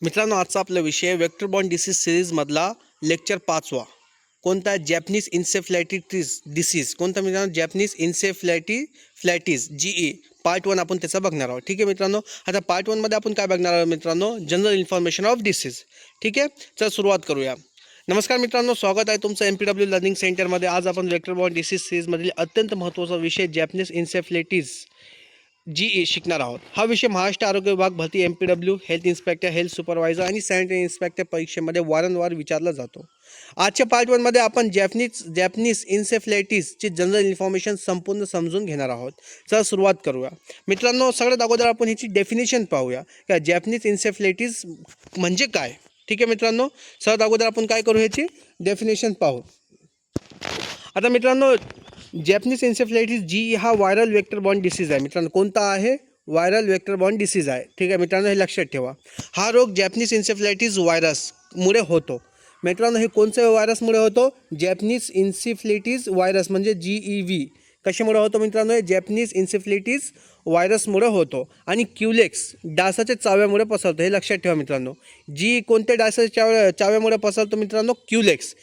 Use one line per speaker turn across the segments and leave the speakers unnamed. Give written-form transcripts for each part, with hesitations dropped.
मित्रांनो, आजचा आपला विषय वेक्टर बॉर्न डिसीज सिरीजमधला लेक्चर 5वा. कोणता? Japanese encephalitis disease. कोणता मित्रांनो? जॅपनीज इन्सेफ्लायटिस जीई पार्ट 1 आपण त्याचा बघणार आहोत. ठीक आहे मित्रांनो. आता पार्ट 1 मध्ये आपण काय बघणार आहोत मित्रांनो? General information of disease. ठीक आहे, चल सुरुवात करूया. नमस्कार मित्रांनो, स्वागत आहे तुमचं MPW लर्निंग सेंटरमध्ये. आज आपण वेक्टर बॉर्न डिसीज सिरीजमधील अत्यंत महत्त्वाचा विषय जॅपनीज इन्सेफ्लायटिस जीई शिकणार आहोत. हा विषय महाराष्ट्र आरोग्य विभाग भरती MPW health inspector, health supervisor आणि सॅनिटरी इन्स्पेक्टर परीक्षेमध्ये वारंवार विचारला जातो. आजच्या पार्ट 1 मध्ये आपण जॅपनीज इन्सेफ्लायटिसची जनरल इन्फॉर्मेशन संपूर्ण समजून घेणार आहोत. चला सुरुवात करूया मित्रांनो. सगळ्यात अगोदर आपण ह्याची डेफिनेशन पाहूया की जॅपनीज इन्सेफ्लायटिस म्हणजे काय. ठीक आहे मित्रांनो, सगळ्यात अगोदर आपण काय करू, ह्याची डेफिनेशन पाहू. आता मित्रांनो, जॅपनीज इन्सेफ्लायटिस जी हा व्हायरल वेक्टर बॉर्न डिसीज आहे. मित्रांनो, कोणता आहे? व्हायरल वेक्टर बॉर्न डिसीज आहे. ठीक आहे मित्रांनो, हे लक्षात ठेवा. हा रोग जॅपनीज इन्सेफ्लायटिस व्हायरसमुळे होतो. मित्रांनो, हे कोणत्या व्हायरसमुळे होतो? जॅपनीज इन्सेफ्लायटिस व्हायरस म्हणजे GEV. कशामुळे होतो मित्रांनो? जॅपनीज इन्सेफ्लायटिस व्हायरसमुळे होतो. आणि क्युलेक्स डासाच्या चाव्यामुळे पसरतो. हे लक्षात ठेवा मित्रांनो. जी कोणत्या डासाच्या चाव्यामुळे पसरतो मित्रांनो? क्युलेक्स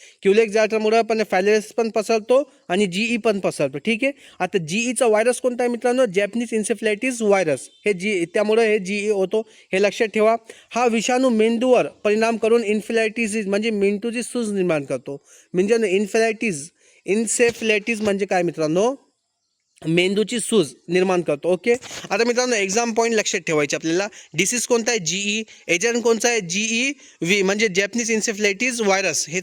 ज्याच्यामुळे पण फॅलेरिस पण पसरतो आणि GE पण पसरतो. ठीक आहे. आता GEचा व्हायरस कोणता आहे मित्रांनो? Japanese encephalitis virus. हे त्यामुळे हे GE होतो. हे लक्षात ठेवा. हा विषाणू मेंदूवर परिणाम करून इन्फ्लायटिस म्हणजे मेंदूची सूज निर्माण करतो. म्हणजे इन्सेफ्लायटिस म्हणजे काय मित्रांनो? मेंदूची सूज निर्माण करतो. ओके. आता मित्रांनो, एक्झाम पॉईंट लक्षात ठेवायचे आपल्याला. डिसीज कोणता आहे? GE. एजंट कोणता आहे? GEV म्हणजे जॅपनीज इन्सेफ्लायटिस व्हायरस. हे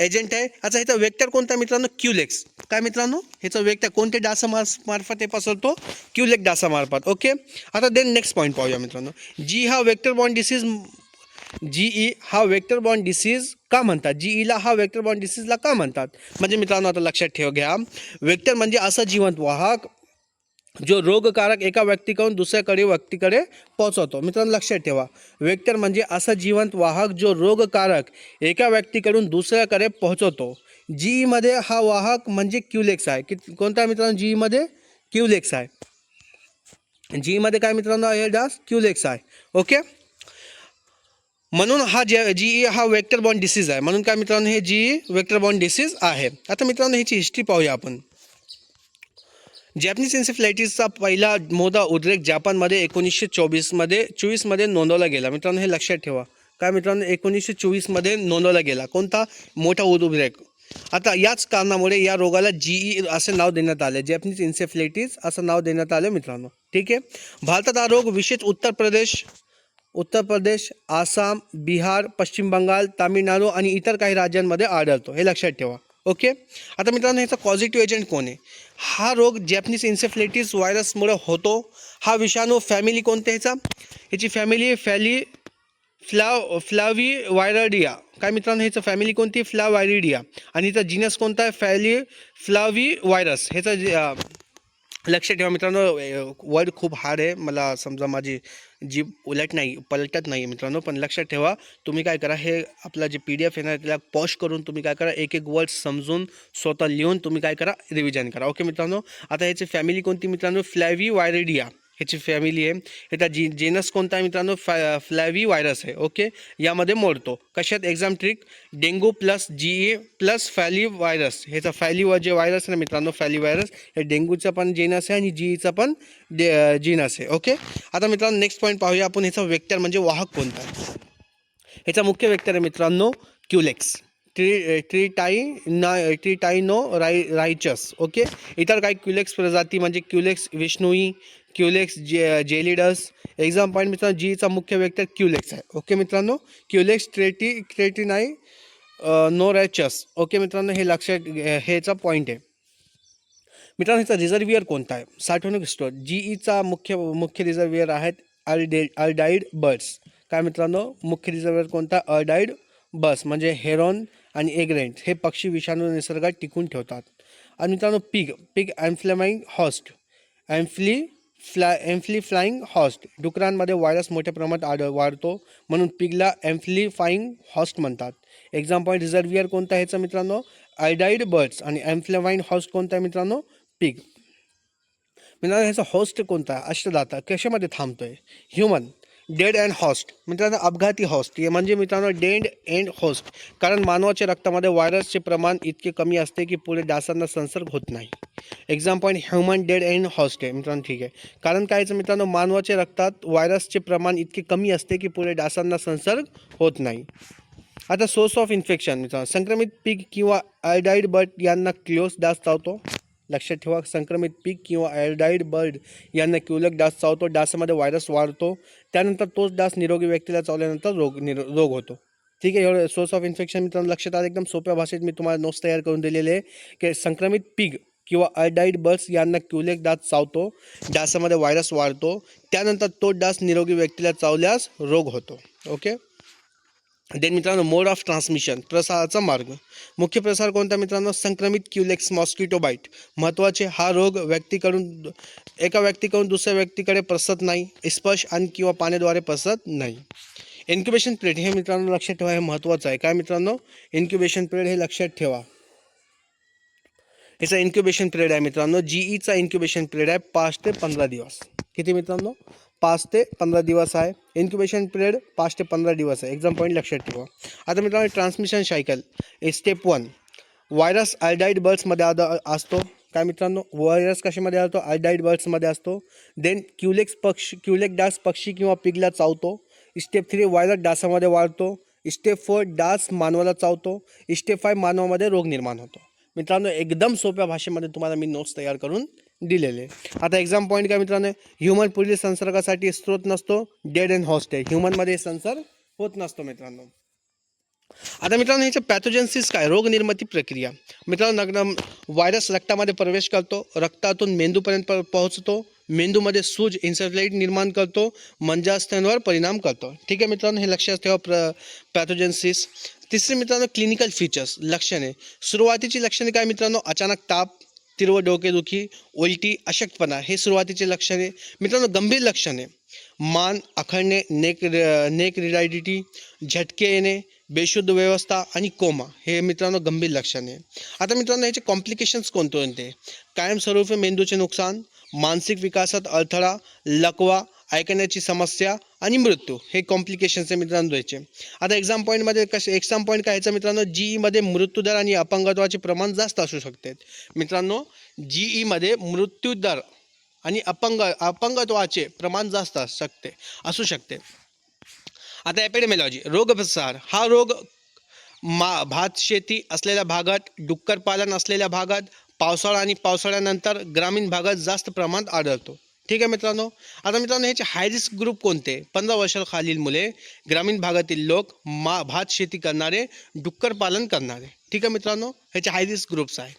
एजंट आहे. आता ह्याचा वेक्टर कोणता मित्रांनो? क्युलेक्स. काय मित्रांनो? ह्याचा वेक्टर कोणत्या डासामार्फत हे पसरतो? क्युलेक्स डासामार्फत. ओके. आता देन नेक्स्ट पॉईंट पाहूया मित्रांनो. हा वेक्टर बॉर्न डिसीज GE हा वेक्टर बॉर्न डिसीज का म्हणतात? GEला हा वेक्टर बॉर्न डिसीजला का म्हणतात? म्हणजे मित्रांनो, आता लक्षात घ्या. वेक्टर म्हणजे असा जिवंत वाहक जो रोगकारक एका व्यक्तीकडून दुसऱ्याकडे व्यक्तीकडे पोहोचवतो. मित्रांनो, लक्षात ठेवा. वेक्टर म्हणजे असा जिवंत वाहक जो रोगकारक एका व्यक्तीकडून दुसऱ्याकडे पोहोचवतो. GEमध्ये हा वाहक म्हणजे क्युलेक्स आहे. कोणता मित्रांनो? GEमध्ये क्युलेक्स आहे. GEमध्ये काय मित्रांनो? हे डास क्युलेक्स आहे. ओके. म्हणून हा GE हा वेक्टर बॉर्न डिसीज आहे. म्हणून काय मित्रांनो? हे GE वेक्टर बॉर्न डिसीज आहे. आता मित्रांनो, ह्याची हिस्ट्री पाहूया आपण. जॅपनीज इन्सेफ्लायटिसचा पहिला मोठा उद्रेक जपानमध्ये 1924 नोंदवला गेला. मित्रांनो, हे लक्षात ठेवा. काय मित्रांनो? 1924 नोंदवला गेला. कोणता मोठा उद्रेक? आता याच कारणामुळे या रोगाला GE असे नाव देण्यात आले. जॅपनीज इन्सेफ्लायटिस असं नाव देण्यात आलं मित्रांनो. ठीक आहे. भारतात हा रोग विशेष उत्तर प्रदेश, आसाम, बिहार, पश्चिम बंगाल, तामिळनाडू आणि इतर काही राज्यांमध्ये आढळतो. हे लक्षात ठेवा. ओके. आता मित्रांनो, ह्याचा पॉझिटिव्ह एजंट कोण आहे? हा रोग जॅपनीज इन्सेफ्लायटिस व्हायरसमुळे होतो. हा विषाणू फॅमिली कोणते ह्याची फॅमिली फ्लाविवायरिडिया. काय मित्रांनो? ह्याचं फॅमिली कोणती? फ्लाविरिडिया. आणि ह्याचा जीनस कोणता आहे? फ्लाविवायरस. ह्याचा लक्षात ठेवा मित्रांनो. वर्ड खूप हार्ड आहे. मला समजा माझी जीभ पलटत नाही मित्रांनो. पण लक्षात ठेवा. तुम्ही काय करा, हे आपला जे PDF आहे ना, त्याला पॉज करून तुम्ही काय करा, एक वर्ड समजून स्वतः लिहून तुम्ही काय करा, रिव्हिजन करा. ओके मित्रांनो. आता ह्याची फॅमिली कोणती मित्रांनो? फ्लाविवायरिडिया ह्याची फॅमिली आहे. ह्याचा जेनस कोणता आहे मित्रांनो? फ्लाविवायरस आहे. ओके. यामध्ये मोडतो. कशात? Exam trick. Dengue plus GE plus flavivirus. ह्याचा जे व्हायरस आहे ना मित्रांनो, फॅलिवायरस, हे डेंग्यूचा पण जीनस आहे आणि GEचा पण जीनस आहे. ओके. आता मित्रांनो, नेक्स्ट पॉईंट पाहूया आपण. ह्याचा वेक्टर म्हणजे वाहक कोणता आहे? ह्याचा मुख्य वेक्टर आहे मित्रांनो क्युलेक्स. ट्रिटायनोरायचस. ओके. इतर काही क्युलेक्स प्रजाती म्हणजे culex vishnui, culex gelidus. Exam point मित्रांनो, GEचा मुख्य वेक्टर क्युलेक्स आहे. ओके मित्रांनो. क्युलेक्स नोरॅचस. ओके मित्रांनो, हे लक्षात ह्याचा पॉईंट आहे. मित्रांनो, ह्याचा रिझर्वियर कोणता आहे? साठवणूक स्टोअर. GEचा मुख्य रिझर्वियर आहेत अर्डाईड बर्ड्स. काय मित्रांनो? मुख्य रिझर्वियर कोणता? अर्डाईड बर्ड्स म्हणजे हेरॉन आणि एग्रेंट हे पक्षी विषाणू निसर्गात टिकून ठेवतात. आणि मित्रांनो, पिग एम्फ्लिफाईंग हॉस्ट. एम्फ्लिफ्लाइंग हॉस्ट. डुकरांमध्ये व्हायरस मोठ्या प्रमाणात वाढतो, म्हणून पिगला एम्फ्लिफाईंग हॉस्ट म्हणतात. एक्झाम पॉईंट रिझर्वियर कोणता ह्याचा मित्रांनो? अर्डाईड बर्ड्स. आणि एम्फ्लिफाईंग हॉस्ट कोणता आहे मित्रांनो? पिग. मित्रांनो, ह्याचा होस्ट कोणता? अष्टदाता. कशामध्ये थांबतोय? ह्युमन. डेड अँड हॉस्ट मित्रांनो अपघाती हॉस्ट हे म्हणजे मित्रांनो डेड अँड हॉस्ट, कारण मानवाच्या रक्तामध्ये व्हायरसचे प्रमाण इतके कमी असते की पुढे डासांना संसर्ग होत नाही. Exam point human dead end host आहे मित्रांनो. ठीक आहे, कारण कायचं मित्रांनो मानवाच्या रक्तात व्हायरसचे प्रमाण इतके कमी असते की पुढे डासांना संसर्ग होत नाही. आता सोर्स ऑफ इन्फेक्शन मित्रांनो संक्रमित पीक किंवा आयोडाईड बर्ड यांना क्लोज डास चावतो. लक्षात ठेवा, संक्रमित पीक किंवा आयोडाईड बर्ड यांना क्युलक डास चावतो. डासामध्ये व्हायरस वाढतो, त्यानंतर तोच डास निरोगी व्यक्तीला चावल्यानंतर रोग होतो. ठीक आहे, एवढं सोर्स ऑफ इन्फेक्शन मित्रांनो लक्षात आलं. एकदम सोप्या भाषेत मी तुम्हाला नोट्स तयार करून दिलेले आहे की संक्रमित पीक किंवा आयोडाईड बर्ड्स यांना क्युलेक डास चावतो, डासामध्ये व्हायरस वाढतो, त्यानंतर तो डास निरोगी व्यक्तीला चावल्यास रोग होतो. ओके. देन मित्रांनो मोड ऑफ ट्रान्समिशन प्रसाराचा मार्ग. मुख्य प्रसार कोणता मित्रांनो संक्रमित क्युलेक्स मॉस्किटो बाईट. महत्त्वाचे हा रोग एका व्यक्तीकडून दुसऱ्या व्यक्तीकडे पसरत नाही, स्पर्श आणि किंवा पाण्याद्वारे पसरत नाही. इन्क्युबेशन पिरियड हे मित्रांनो लक्षात ठेवा, हे महत्त्वाचं आहे. काय मित्रांनो इन्क्युबेशन पिरियड हे लक्षात ठेवा. याचा इन्क्युबेशन पिरियड आहे मित्रांनो जीईचा इन्क्युबेशन पिरियड आहे 5 ते 15 दिवस. किती मित्रांनो 5 ते 15 दिवस आहे इन्क्युबेशन पिरियड. 5 ते 15 दिवस आहे. एक्झाम पॉईंट लक्षात ठेवा. आता मित्रांनो ट्रान्समिशन सायकल स्टेप 1 व्हायरस आयोडाईड बर्ड्समध्ये असतो. काय मित्रांनो व्हायरस कशामध्ये असतो आयोडाईड बर्ड्समध्ये असतो. देन क्युलेक डास पक्षी किंवा पिगला चावतो. स्टेप 3 व्हायरस डासामध्ये वाढतो. स्टेप 4 डास मानवाला चावतो. स्टेप 5 मानवामध्ये रोग निर्माण होतो. मित्रांनो एकदम सोप्या भाषेमध्ये तुम्हाला मी नोट्स तयार करून दिलेले. आता एक्झाम पॉईंट काय मित्रांनो ह्युमन पुढील संसर्गासाठी स्रोत नसतो, डेड अँड हॉस्ट आहे. ह्युमनमध्ये संसर्ग होत नसतो मित्रांनो. आता मित्रांनो ह्याचं पॅथोजेन्सिस काय रोगनिर्मिती प्रक्रिया. मित्रांनो व्हायरस रक्तामध्ये प्रवेश करतो, रक्तातून मेंदूपर्यंत पोहोचतो, मेंदूमध्ये सूज इन्सेफ्लाइट निर्माण करतो, मंजास्थांवर परिणाम करतो. ठीक आहे मित्रांनो हे लक्षात ठेवा पॅथोजेन्सिस. तिसरे मित्रांनो क्लिनिकल फीचर्स लक्षणे. सुरुवातीची लक्षणे काय मित्रांनो अचानक ताप, तीव्र डोकेदुखी, उलटी, अशक्तपणा हे सुरुवातीचे लक्षणे. मित्रांनो गंभीर लक्षणे मान आखडणे, नेक रिडायडिटी, झटके येणे, बेशुद्ध व्यवस्था आणि कोमा हे मित्रांनो गंभीर लक्षणे. आता मित्रांनो याचे कॉम्प्लिकेशन्स कोणते कायमस्वरूपी मेंदूचे नुकसान, मानसिक विकासात अडथळा, लकवा, ऐकण्याची समस्या आणि मृत्यू हे कॉम्प्लिकेशन्स आहे मित्रांनो द्यायचे. आता एक्झाम पॉईंटमध्ये एक्झाम पॉईंट काय यायचं मित्रांनो जीईमध्ये मृत्यूदर आणि अपंगत्वाचे प्रमाण जास्त असू शकते. मित्रांनो जीईमध्ये मृत्यूदर आणि अपंगत्वाचे प्रमाण जास्त असू शकते. आता एपिडेमिलॉजी रोगप्रसार. हा रोग भात शेती असलेल्या भागात, डुक्कर पालन असलेल्या भागात, पावसाळा आणि पावसाळ्यानंतर ग्रामीण भागात जास्त प्रमाणात आढळतो. ठीक आहे मित्रांनो. आता मित्रांनो ह्याचे हाय रिस्क ग्रुप कोणते 15 वर्षाखालील मुले, ग्रामीण भागातील लोक, भात शेती करणारे, डुक्कर पालन करणारे. ठीक आहे मित्रांनो ह्याचे हाय रिस्क ग्रुप्स आहे.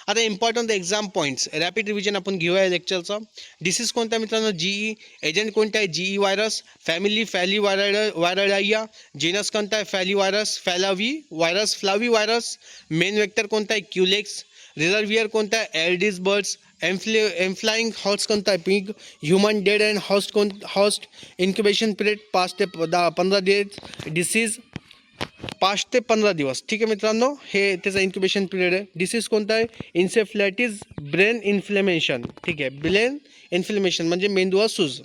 आता important exam points rapid revision आपण घेऊया लेक्चरचं. डिसीज कोणता मित्रांनो जीई, एजंट कोणता आहे जीई व्हायरस, फॅमिली फॅली व्हायरलाइया, जेनस कोणता आहे flavivirus, flavivirus, flavivirus, main vector कोणता आहे क्युलेक्स, रिझर्वियर कोणता आहे एल्डिस बर्ड्स, एम्फ्लाइंग हॉस्ट कोणता आहे pig, human dead end host, incubation period 5 ते 15 दिवस, डिसीज 5 ते 15 दिवस. ठीक आहे मित्रांनो हे त्याचा इन्क्युबेशन पिरियड आहे. डिसीज कोणता आहे इन्सेफ्लायटिस ब्रेन इन्फ्लेमेशन. ठीक आहे ब्रेन इन्फ्लेमेशन म्हणजे मेंदूवर सूज.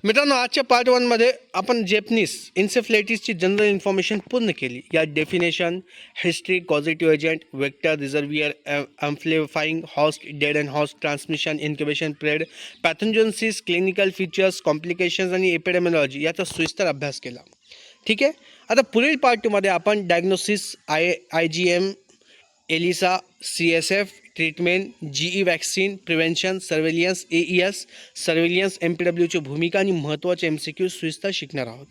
मित्रांनो आजच्या पार्ट 1 मध्ये आपण जॅपनीज इन्सेफ्लायटिसची जनरल इन्फॉर्मेशन पूर्ण केली. यात definition, history, causative agent, vector, reservoir, amplifying host, dead end host, transmission, incubation period, pathogenesis, clinical features, complications आणि एपिडेमिलॉजी याचा सविस्तर अभ्यास केला. ठीक आहे. आता पुढील पार्ट 2 मध्ये आपण diagnosis, IgM, ELISA, CSF, treatment, GE vaccine, prevention, surveillance, AES, surveillance, MPWची भूमिका आणि महत्त्वाचे MCQ सविस्तर शिकणार आहोत.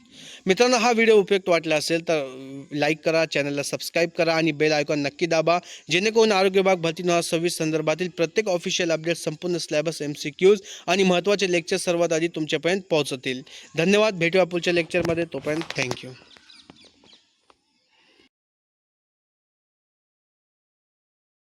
मित्रांनो हा व्हिडिओ उपयुक्त वाटला असेल तर लाईक करा, चॅनलला सबस्क्राईब करा आणि बेल आयकॉन नक्की दाबा, जेणेकरून आरोग्य विभाग भरती 2026 संदर्भातील प्रत्येक ऑफिशियल अपडेट, संपूर्ण सिलेबस, MCQज आणि महत्त्वाचे लेक्चर सर्वात आधी तुमच्यापर्यंत पोहोचतील. धन्यवाद. भेटूया पुढच्या लेक्चरमध्ये. तोपर्यंत थँक्यू.